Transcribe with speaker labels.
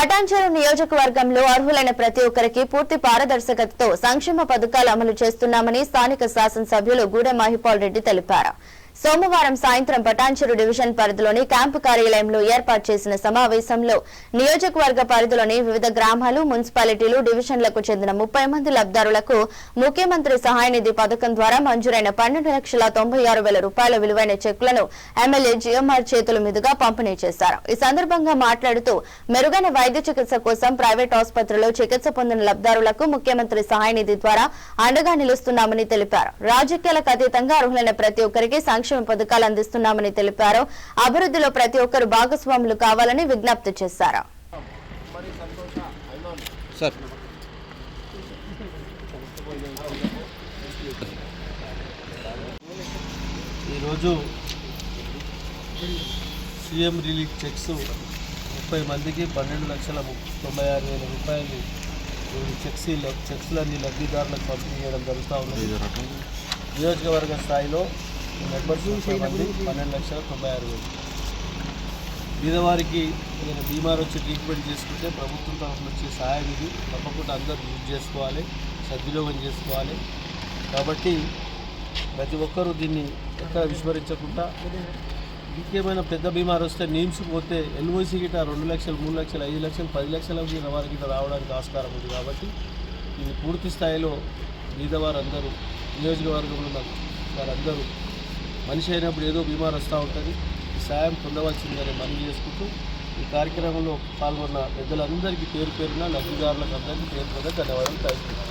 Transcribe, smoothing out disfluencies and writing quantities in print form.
Speaker 1: పటాన్చెరు నియోజకవర్గంలో అర్హులైన ప్రతి ఒక్కరికి పూర్తి పారదర్శకతతో సంక్షేమ పథకాలు అమలు చేస్తున్నామని స్థానిక శాసనసభ్యులు గూడెం మహిపాల్ రెడ్డి తెలిపారు. సోమవారం సాయంత్రం పటాన్చెరు డివిజన్ పరిధిలోని క్యాంపు కార్యాలయంలో ఏర్పాటు చేసిన సమావేశంలో నియోజకవర్గ పరిధిలోని వివిధ గ్రామాలు, మున్సిపాలిటీలు, డివిజన్లకు చెందిన 30 మంది లబ్ధిదారులకు ముఖ్యమంత్రి సహాయ నిధి పథకం ద్వారా మంజూరైన 12,96,000 రూపాయల విలువైన చెక్కులను ఎమ్మెల్యే జిఎంఆర్ చేతుల మీదుగా పంపిణీ చేశారు. ఈ సందర్భంగా మాట్లాడుతూ మెరుగైన వైద్య చికిత్స కోసం ప్రైవేట్ ఆసుపత్రిలో చికిత్స పొందిన లబ్ధిదారులకు ముఖ్యమంత్రి సహాయ నిధి ద్వారా అండగా నిలుస్తున్నామని తెలిపారు. రాజకీయాలకు అతీతంగా అర్హులైన ప్రతి ఒక్కరికి సంక్షేమ పథకాలు అందిస్తున్నామని తెలిపారు. అభివృద్ధిలో ప్రతి ఒక్కరు భాగస్వాములు కావాలని విజ్ఞప్తి చేశారు.
Speaker 2: ఈరోజు సీఎం రిలీఫ్ చెక్స్ 30 మందికి 12,96,000 రూపాయలు చెక్స్లన్నీ లబ్ధిదారులకు పంపిణీ చేయడం జరుగుతూ ఉన్నది. నియోజకవర్గ స్థాయిలో మెంబర్స్ 30 మంది 12,96,000. పేదవారికి ఏదైనా బీమార్ వచ్చి ట్రీట్మెంట్ చేసుకుంటే ప్రభుత్వం తరఫు నుంచి సహాయం ఇది తప్పకుండా అందరూ యూజ్ చేసుకోవాలి, సద్వినియోగం చేసుకోవాలి. కాబట్టి ప్రతి ఒక్కరూ దీన్ని ఎక్కడ విస్మరించకుండా, ఇంకేమైనా పెద్ద బీమార్ వస్తే నీమ్స్కి పోతే ఎల్ఓసి గిట 2 లక్షలు, 3 లక్షలు, 5 లక్షలు, 10 లక్షల వారికి రావడానికి ఆస్కారం ఉంది. కాబట్టి ఇది పూర్తి స్థాయిలో పేదవారందరూ నియోజకవర్గంలో వారందరూ మనిషి అయినప్పుడు ఏదో బీమార్ వస్తూ ఉంటుంది, ఈ సాయం పొందవలసిందని మనవి చేసుకుంటూ ఈ కార్యక్రమంలో పాల్గొన్న పెద్దలందరికీ పేరు పేరున లబ్ధిదారులకు అందరికీ పేరు ధన్యవాదాలు.